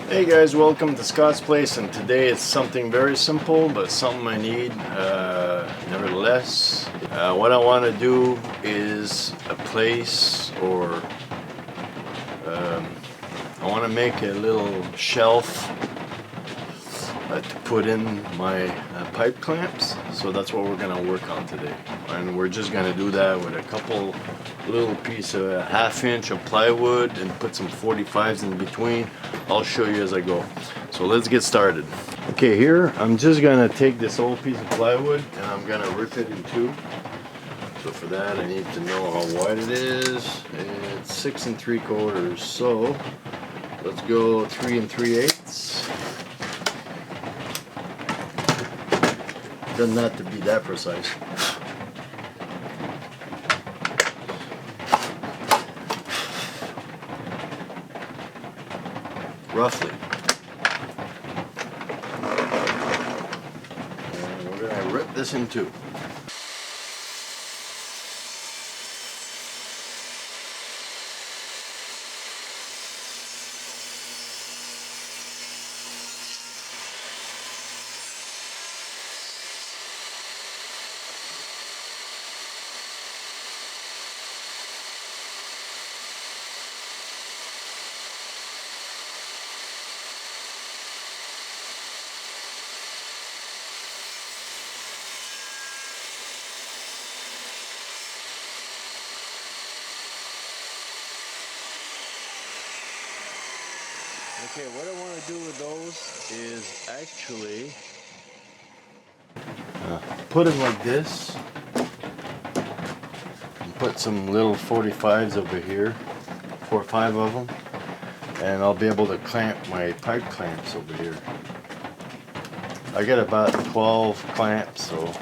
Hey guys, welcome to Scott's Place, and today it's something very simple but something I need nevertheless. What I want to do is a place, or I want to make a little shelf to put in my pipe clamps. So that's what we're going to work on today, and we're just going to do that with a couple little piece of a ½ inch of plywood and put some 45s in between. I'll show you as I go. So let's get started. Okay, here I'm just gonna take this old piece of plywood and I'm gonna rip it in two. So for that I need to know how wide it is. It's 6 3/4. So let's go 3 3/8. Doesn't have to be that precise. Roughly. And we're gonna rip this in two. Okay, what I want to do with those is actually put them like this and put some little 45s over here, 4 or 5 of them, and I'll be able to clamp my pipe clamps over here. I got about 12 clamps, so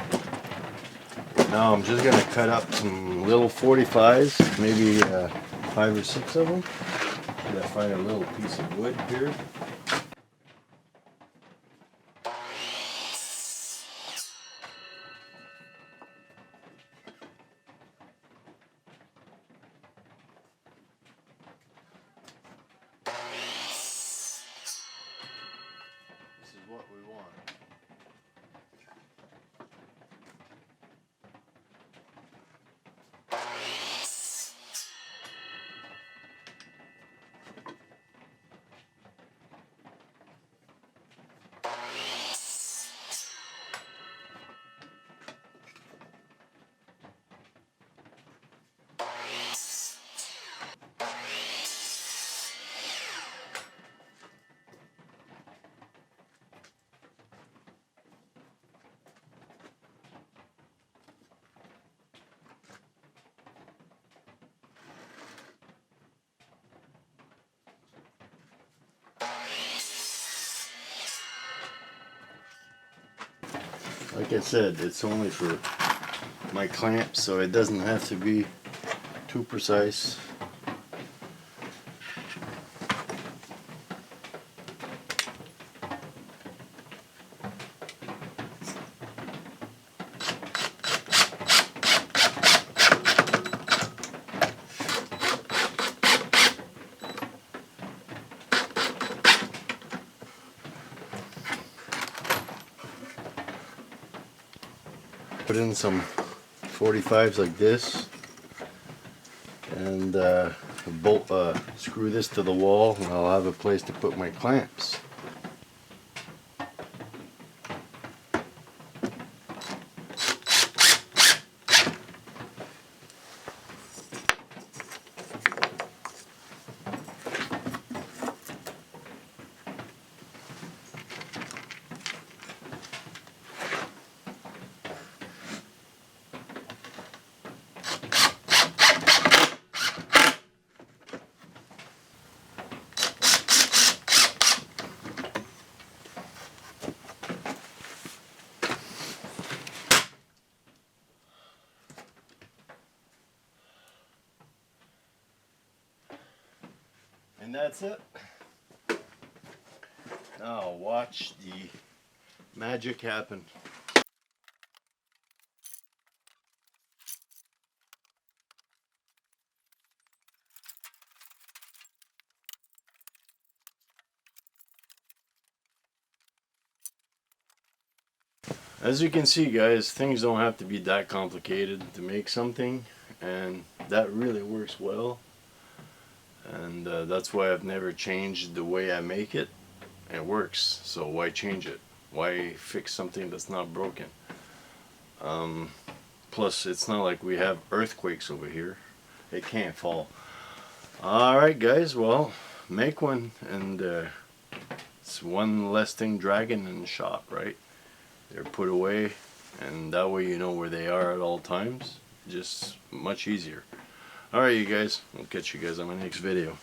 now I'm just going to cut up some little 45s, maybe 5 or 6 of them. I find a little piece of wood here. This is what we want. Like I said, it's only for my clamps, so it doesn't have to be too precise. Put in some 45s like this, and screw this to the wall, and I'll have a place to put my clamps. And that's it. Now watch the magic happen. As you can see, guys, things don't have to be that complicated to make something, and that really works well. And that's why I've never changed the way I make it. It works, so why change it? Why fix something that's not broken? Plus, it's not like we have earthquakes over here. It can't fall. Alright, guys, well, make one, and it's one less thing dragging in the shop, right? They're put away, and that way you know where they are at all times. Just much easier. Alright, you guys, I'll catch you guys on my next video.